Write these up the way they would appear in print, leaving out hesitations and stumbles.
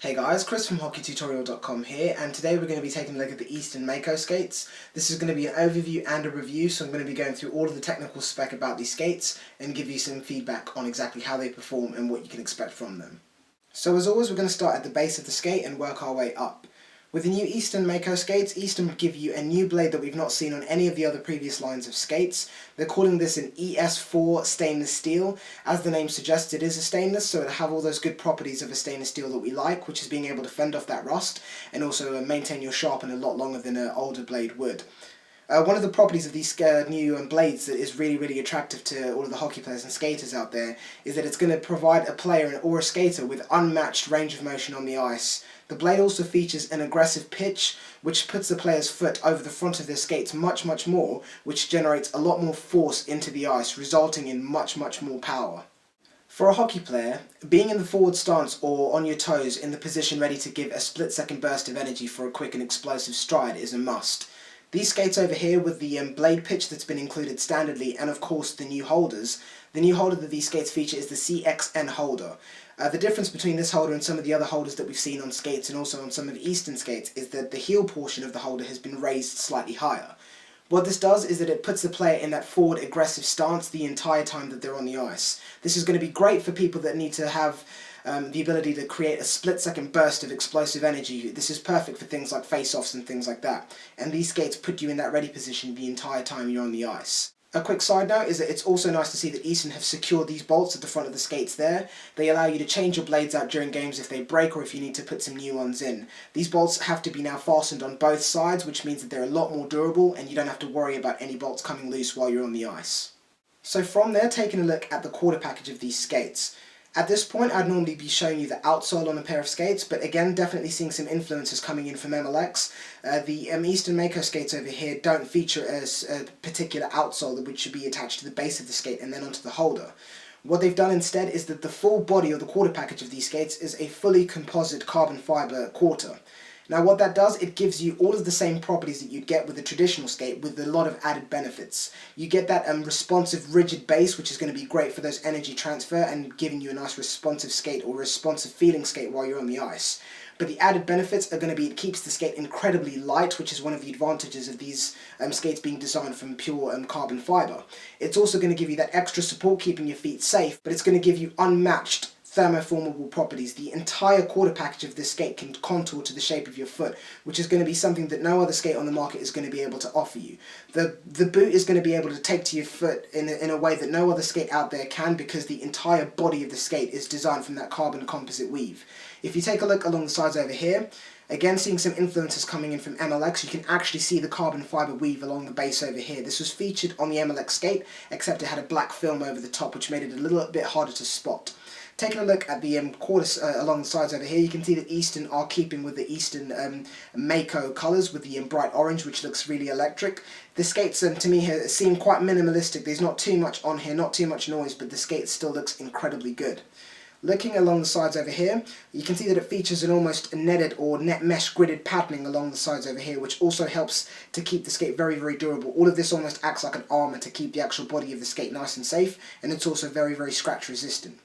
Hey guys, Chris from HockeyTutorial.com here, and today we're going to be taking a look at the Easton Mako skates. This is going to be an overview and a review, so I'm going to be going through all of the technical spec about these skates and give you some feedback on exactly how they perform and what you can expect from them. So as always, we're going to start at the base of the skate and work our way up. With the new Easton Mako skates, Easton give you a new blade that we've not seen on any of the other previous lines of skates. They're calling this an ES4 stainless steel. As the name suggests, it is a stainless, so it'll have all those good properties of a stainless steel that we like, which is being able to fend off that rust and also maintain your sharpen a lot longer than an older blade would. One of the properties of these new blades that is really attractive to all of the hockey players and skaters out there is that it's going to provide a player or a skater with unmatched range of motion on the ice. The blade also features an aggressive pitch, which puts the player's foot over the front of their skates much more, which generates a lot more force into the ice, resulting in much more power. For a hockey player, being in the forward stance or on your toes in the position ready to give a split-second burst of energy for a quick and explosive stride is a must. These skates over here with the blade pitch that's been included standardly, and of course the new holders. The new holder that these skates feature is the CXN holder. The difference between this holder and some of the other holders that we've seen on skates and also on some of Easton skates is that the heel portion of the holder has been raised slightly higher. What this does is that it puts the player in that forward aggressive stance the entire time that they're on the ice. This is going to be great for people that need to have the ability to create a split-second burst of explosive energy. This is perfect for things like face-offs and things like that. And these skates put you in that ready position the entire time you're on the ice. A quick side note is that it's also nice to see that Easton have secured these bolts at the front of the skates there. They allow you to change your blades out during games if they break or if you need to put some new ones in. These bolts have to be now fastened on both sides, which means that they're a lot more durable and you don't have to worry about any bolts coming loose while you're on the ice. So from there, taking a look at the quarter package of these skates. At this point, I'd normally be showing you the outsole on a pair of skates, but again, definitely seeing some influences coming in from MLX. The Easton Mako skates over here don't feature a particular outsole which should be attached to the base of the skate and then onto the holder. What they've done instead is that the full body or the quarter package of these skates is a fully composite carbon fibre quarter. Now what that does, it gives you all of the same properties that you'd get with a traditional skate with a lot of added benefits. You get that responsive rigid base, which is going to be great for those energy transfer and giving you a nice responsive skate or responsive feeling skate while you're on the ice. But the added benefits are going to be it keeps the skate incredibly light, which is one of the advantages of these skates being designed from pure carbon fibre. It's also going to give you that extra support keeping your feet safe, but it's going to give you unmatched thermoformable properties. The entire quarter package of this skate can contour to the shape of your foot, which is going to be something that no other skate on the market is going to be able to offer you. The boot is going to be able to take to your foot in a way that no other skate out there can, because the entire body of the skate is designed from that carbon composite weave. If you take a look along the sides over here, again seeing some influences coming in from MLX, you can actually see the carbon fibre weave along the base over here. This was featured on the MLX skate, except it had a black film over the top, which made it a little bit harder to spot. Taking a look at the quarters along the sides over here, you can see that Easton are keeping with the Easton Mako colours with the bright orange, which looks really electric. The skates to me seem quite minimalistic. There's not too much on here, not too much noise, but the skate still looks incredibly good. Looking along the sides over here, you can see that it features an almost netted or net mesh gridded patterning along the sides over here, which also helps to keep the skate very durable. All of this almost acts like an armour to keep the actual body of the skate nice and safe, and it's also very scratch resistant.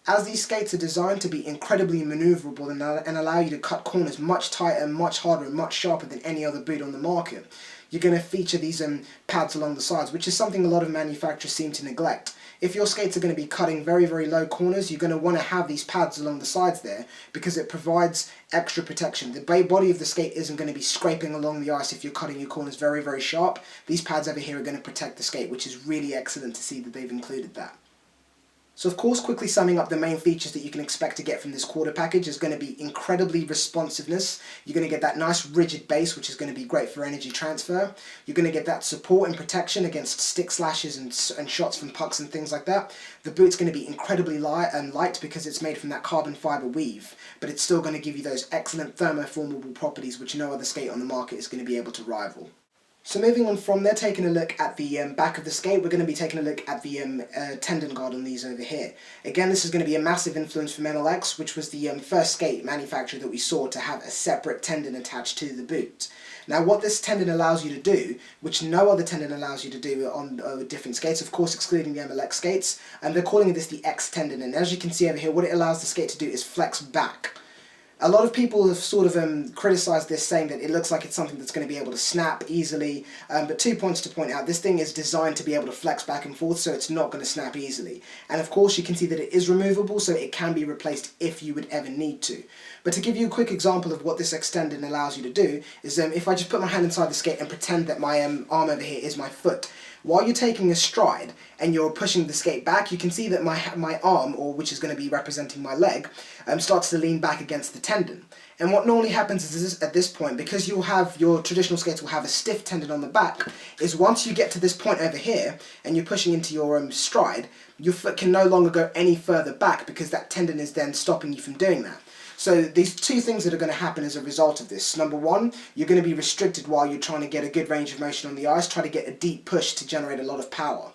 As these skates are designed to be incredibly manoeuvrable and allow you to cut corners much tighter, much harder and much sharper than any other boot on the market, you're going to feature these pads along the sides, which is something a lot of manufacturers seem to neglect. If your skates are going to be cutting very low corners, you're going to want to have these pads along the sides there because it provides extra protection. The body of the skate isn't going to be scraping along the ice if you're cutting your corners very sharp. These pads over here are going to protect the skate, which is really excellent to see that they've included that. So of course, quickly summing up the main features that you can expect to get from this quarter package is going to be incredibly responsiveness. You're going to get that nice rigid base, which is going to be great for energy transfer. You're going to get that support and protection against stick slashes and shots from pucks and things like that. The boot's going to be incredibly light because it's made from that carbon fibre weave, but it's still going to give you those excellent thermoformable properties which no other skate on the market is going to be able to rival. So moving on from there, taking a look at the back of the skate, we're going to be taking a look at the tendon guard on these over here. Again, this is going to be a massive influence from MLX, which was the first skate manufacturer that we saw to have a separate tendon attached to the boot. Now what this tendon allows you to do, which no other tendon allows you to do on different skates, of course excluding the MLX skates, and they're calling this the X tendon, and as you can see over here, what it allows the skate to do is flex back. A lot of people have sort of criticised this, saying that it looks like it's something that's going to be able to snap easily, but 2 points to point out. This thing is designed to be able to flex back and forth, so it's not going to snap easily. And of course you can see that it is removable, so it can be replaced if you would ever need to. But to give you a quick example of what this extending allows you to do, is if I just put my hand inside the skate and pretend that my arm over here is my foot, while you're taking a stride and you're pushing the skate back, you can see that my arm, or which is going to be representing my leg, starts to lean back against the tendon. And what normally happens is at this point, because you'll have your traditional skates will have a stiff tendon on the back, is once you get to this point over here and you're pushing into your stride, your foot can no longer go any further back because that tendon is then stopping you from doing that. So these two things that are going to happen as a result of this. Number one, you're going to be restricted while you're trying to get a good range of motion on the ice, try to get a deep push to generate a lot of power.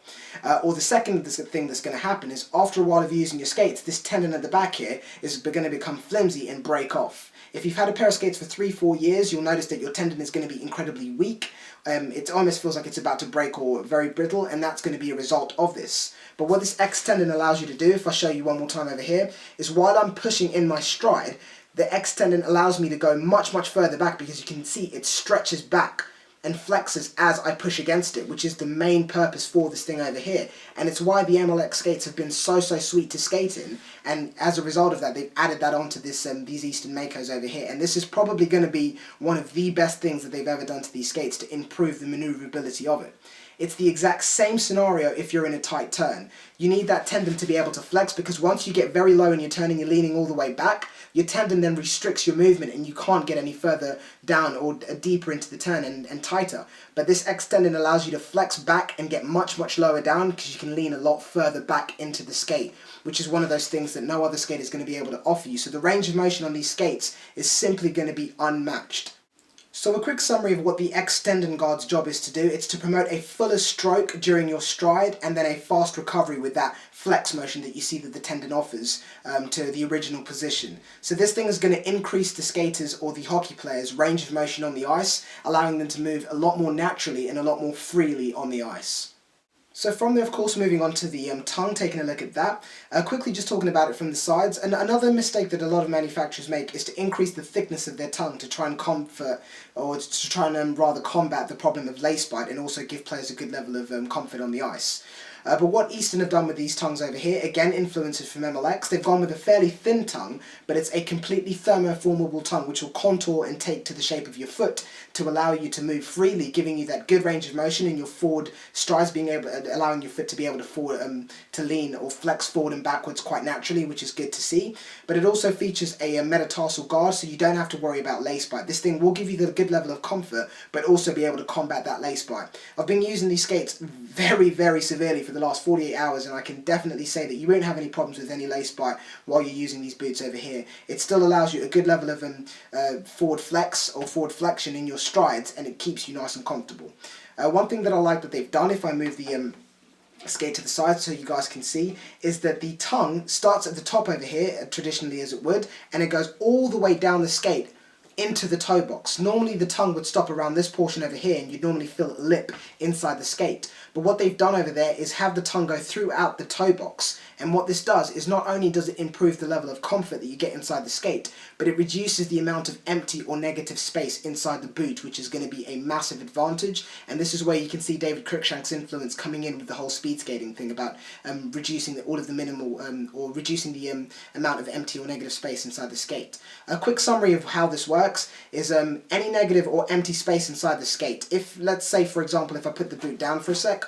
Or the second thing that's going to happen is after a while of using your skates, this tendon at the back here is going to become flimsy and break off. If you've had a pair of skates for 3-4 years, you'll notice that your tendon is going to be incredibly weak. It almost feels like it's about to break or very brittle, and that's going to be a result of this. But what this X tendon allows you to do, if I show you one more time over here, is while I'm pushing in my stride, the X tendon allows me to go much further back, because you can see it stretches back and flexes as I push against it, which is the main purpose for this thing over here. And it's why the MLX skates have been so sweet to skate in, and as a result of that they've added that onto this these Easton Makos over here, and this is probably going to be one of the best things that they've ever done to these skates to improve the manoeuvrability of it. It's the exact same scenario if you're in a tight turn. You need that tendon to be able to flex, because once you get very low and you're turning, you're leaning all the way back, your tendon then restricts your movement and you can't get any further down or deeper into the turn and tighter. But this X tendon allows you to flex back and get much lower down, because you can lean a lot further back into the skate, which is one of those things that no other skate is going to be able to offer you. So the range of motion on these skates is simply going to be unmatched. So a quick summary of what the X tendon guard's job is to do. It's to promote a fuller stroke during your stride, and then a fast recovery with that flex motion that you see that the tendon offers to the original position. So this thing is going to increase the skaters or the hockey players' range of motion on the ice, allowing them to move a lot more naturally and a lot more freely on the ice. So from there, of course, moving on to the tongue, taking a look at that. Quickly just talking about it from the sides. And another mistake that a lot of manufacturers make is to increase the thickness of their tongue to try and rather combat the problem of lace bite, and also give players a good level of comfort on the ice. But what Easton have done with these tongues over here, again influences from MLX, they've gone with a fairly thin tongue, but it's a completely thermoformable tongue which will contour and take to the shape of your foot to allow you to move freely, giving you that good range of motion in your forward strides, allowing your foot to be able to lean or flex forward and backwards quite naturally, which is good to see. But it also features a metatarsal guard, so you don't have to worry about lace bite. This thing will give you the good level of comfort, but also be able to combat that lace bite. I've been using these skates very severely for the last 48 hours, and I can definitely say that you won't have any problems with any lace bite while you're using these boots over here. It still allows you a good level of forward flex or forward flexion in your strides, and it keeps you nice and comfortable. One thing that I like that they've done, if I move the skate to the side so you guys can see, is that the tongue starts at the top over here, traditionally as it would, and it goes all the way down the skate into the toe box. Normally the tongue would stop around this portion over here, and you'd normally feel a lip inside the skate. But what they've done over there is have the tongue go throughout the toe box, and what this does is not only does it improve the level of comfort that you get inside the skate, but it reduces the amount of empty or negative space inside the boot, which is going to be a massive advantage. And this is where you can see David Cruikshank's influence coming in with the whole speed skating thing about reducing all of the minimal or reducing the amount of empty or negative space inside the skate. A quick summary of how this works is any negative or empty space inside the skate. If, let's say for example, if I put the boot down for a sec,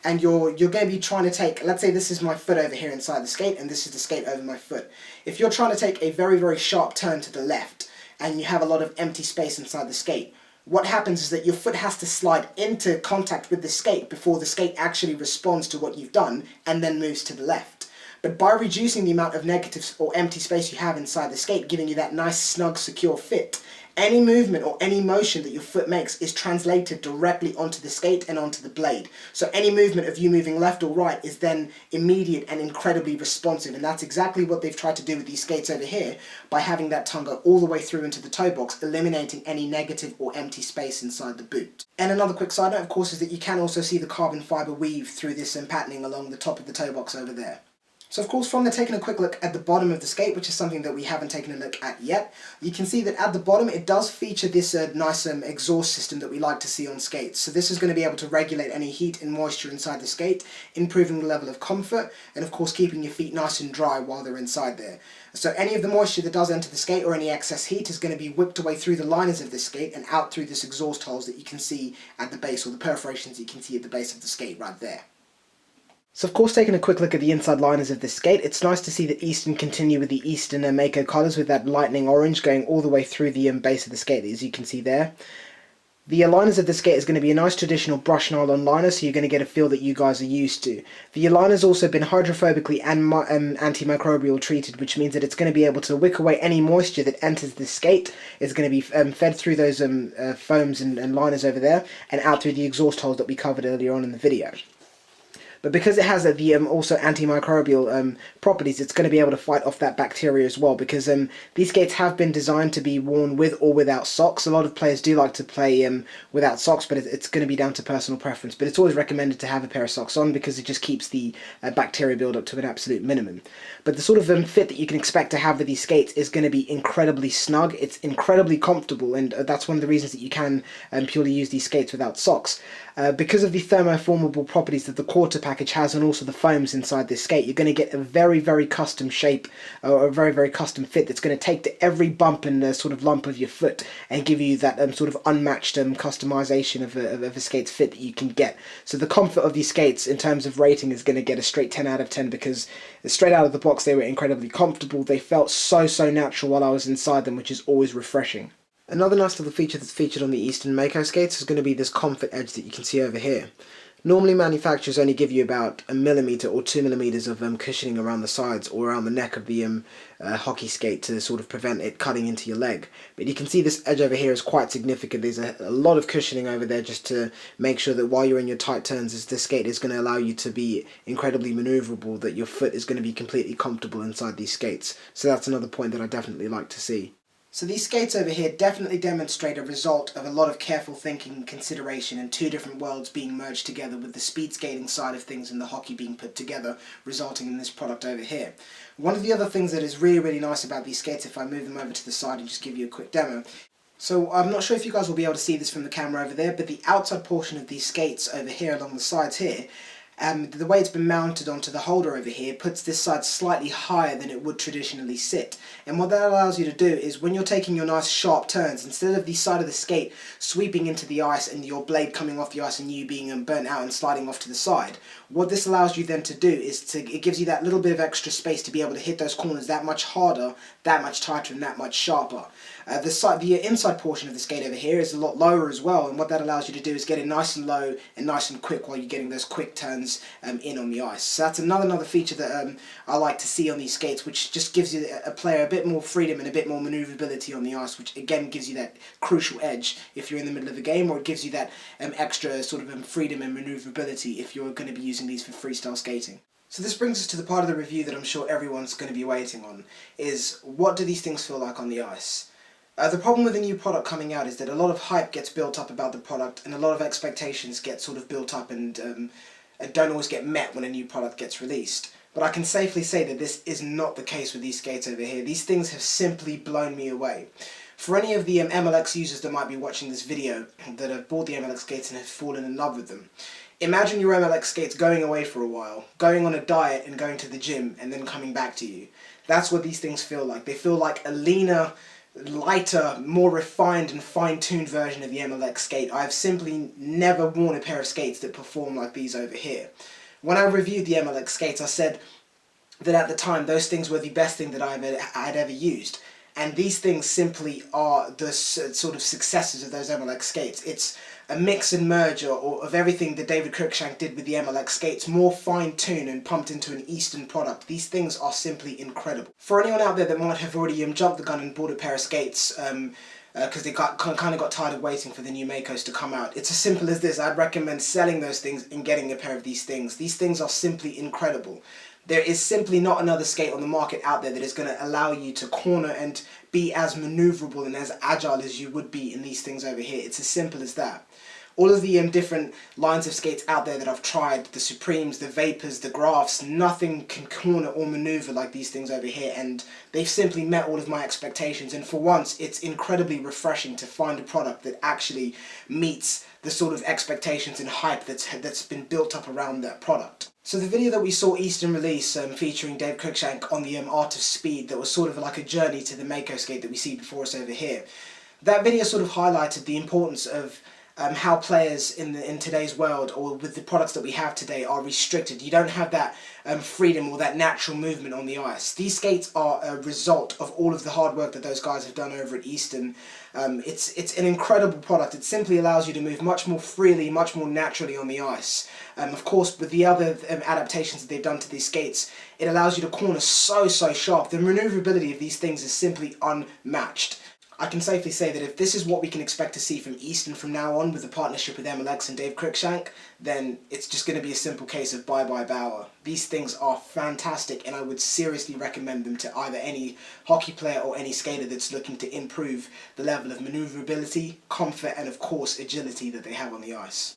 and you're going to be trying to take, let's say this is my foot over here inside the skate, and this is the skate over my foot. If you're trying to take a very sharp turn to the left, and you have a lot of empty space inside the skate, what happens is that your foot has to slide into contact with the skate before the skate actually responds to what you've done, and then moves to the left. But by reducing the amount of negative or empty space you have inside the skate, giving you that nice, snug, secure fit, any movement or any motion that your foot makes is translated directly onto the skate and onto the blade. So any movement of you moving left or right is then immediate and incredibly responsive, and that's exactly what they've tried to do with these skates over here by having that tongue go all the way through into the toe box, eliminating any negative or empty space inside the boot. And another quick side note, of course, is that you can also see the carbon fibre weave through this patterning along the top of the toe box over there. So of course, from there, taking a quick look at the bottom of the skate, which is something that we haven't taken a look at yet, you can see that at the bottom it does feature this nice exhaust system that we like to see on skates. So this is going to be able to regulate any heat and moisture inside the skate, improving the level of comfort, and of course keeping your feet nice and dry while they're inside there. So any of the moisture that does enter the skate or any excess heat is going to be whipped away through the liners of this skate and out through this exhaust holes that you can see at the base, or the perforations that you can see at the base of the skate right there. So of course, taking a quick look at the inside liners of this skate, it's nice to see that Easton continue with the Easton Mako colours with that lightning orange going all the way through the base of the skate, as you can see there. The liners of the skate is going to be a nice traditional brush nylon liner, so you're going to get a feel that you guys are used to. The liner's also been hydrophobically and antimicrobial treated, which means that it's going to be able to wick away any moisture that enters the skate. It's going to be fed through those foams and liners over there and out through the exhaust holes that we covered earlier on in the video. But because it has the also antimicrobial properties, it's going to be able to fight off that bacteria as well, because these skates have been designed to be worn with or without socks. A lot of players do like to play without socks, but it's going to be down to personal preference. But it's always recommended to have a pair of socks on, because it just keeps the bacteria buildup to an absolute minimum. But the sort of fit that you can expect to have with these skates is going to be incredibly snug. It's incredibly comfortable, and that's one of the reasons that you can purely use these skates without socks. Because of the thermoformable properties that the quarter package has, and also the foams inside this skate, you're going to get a very, very custom shape, or a very, very custom fit that's going to take to every bump and sort of lump of your foot and give you that sort of unmatched customization of a skate's fit that you can get. So the comfort of these skates in terms of rating is going to get a straight 10 out of 10, because straight out of the box they were incredibly comfortable. They felt so natural while I was inside them, which is always refreshing. Another nice little feature that's featured on the Easton Mako skates is going to be this comfort edge that you can see over here. Normally manufacturers only give you about 1 millimeter or 2 millimeters of cushioning around the sides or around the neck of the hockey skate to sort of prevent it cutting into your leg. But you can see this edge over here is quite significant. There's a lot of cushioning over there just to make sure that while you're in your tight turns, this skate is going to allow you to be incredibly maneuverable, that your foot is going to be completely comfortable inside these skates. So that's another point that I definitely like to see. So these skates over here definitely demonstrate a result of a lot of careful thinking and consideration, and two different worlds being merged together, with the speed skating side of things and the hockey being put together, resulting in this product over here. One of the other things that is really nice about these skates, if I move them over to the side and just give you a quick demo, so I'm not sure if you guys will be able to see this from the camera over there, but the outside portion of these skates over here along the sides here, the way it's been mounted onto the holder over here puts this side slightly higher than it would traditionally sit. And what that allows you to do is, when you're taking your nice sharp turns, instead of the side of the skate sweeping into the ice and your blade coming off the ice and you being burnt out and sliding off to the side, what this allows you then to do is it gives you that little bit of extra space to be able to hit those corners that much harder, that much tighter, and that much sharper. The inside portion of the skate over here is a lot lower as well, and what that allows you to do is get it nice and low and nice and quick while you're getting those quick turns in on the ice. So that's another feature that I like to see on these skates, which just gives you a player a bit more freedom and a bit more manoeuvrability on the ice, which again gives you that crucial edge if you're in the middle of a game, or it gives you that extra sort of freedom and manoeuvrability if you're going to be using these for freestyle skating. So this brings us to the part of the review that I'm sure everyone's going to be waiting on, is what do these things feel like on the ice? The problem with a new product coming out is that a lot of hype gets built up about the product, and a lot of expectations get sort of built up and don't always get met when a new product gets released. But I can safely say that this is not the case with these skates over here. These things have simply blown me away. For any of the MLX users that might be watching this video that have bought the MLX skates and have fallen in love with them, imagine your MLX skates going away for a while, going on a diet and going to the gym and then coming back to you. That's what these things feel like. They feel like a leaner, lighter, more refined and fine-tuned version of the MLX skate. I've simply never worn a pair of skates that perform like these over here. When I reviewed the MLX skates, I said that at the time those things were the best thing that I'd ever used. And these things simply are the sort of successors of those MLX skates. It's a mix and merger of everything that David Cruikshank did with the MLX skates, more fine-tuned and pumped into an Easton product. These things are simply incredible. For anyone out there that might have already jumped the gun and bought a pair of skates because they kind of got tired of waiting for the new Makos to come out, it's as simple as this. I'd recommend selling those things and getting a pair of these things. These things are simply incredible. There is simply not another skate on the market out there that is going to allow you to corner and be as maneuverable and as agile as you would be in these things over here. It's as simple as that. All of the different lines of skates out there that I've tried, the Supremes, the Vapors, the Grafts, nothing can corner or maneuver like these things over here, and they've simply met all of my expectations. And for once, it's incredibly refreshing to find a product that actually meets the sort of expectations and hype that's been built up around that product. So the video that we saw Easton release featuring Dave Cruikshank on the Art of Speed, that was sort of like a journey to the Mako skate that we see before us over here, that video sort of highlighted the importance of how players in today's world, or with the products that we have today, are restricted. You don't have that freedom or that natural movement on the ice. These skates are a result of all of the hard work that those guys have done over at Easton. It's an incredible product. It simply allows you to move much more freely, much more naturally on the ice. Of course, with the other adaptations that they've done to these skates, it allows you to corner so sharp. The maneuverability of these things is simply unmatched. I can safely say that if this is what we can expect to see from Easton from now on, with the partnership with MLX and Dave Cruikshank, then it's just going to be a simple case of bye-bye Bauer. These things are fantastic, and I would seriously recommend them to either any hockey player or any skater that's looking to improve the level of maneuverability, comfort, and of course agility that they have on the ice.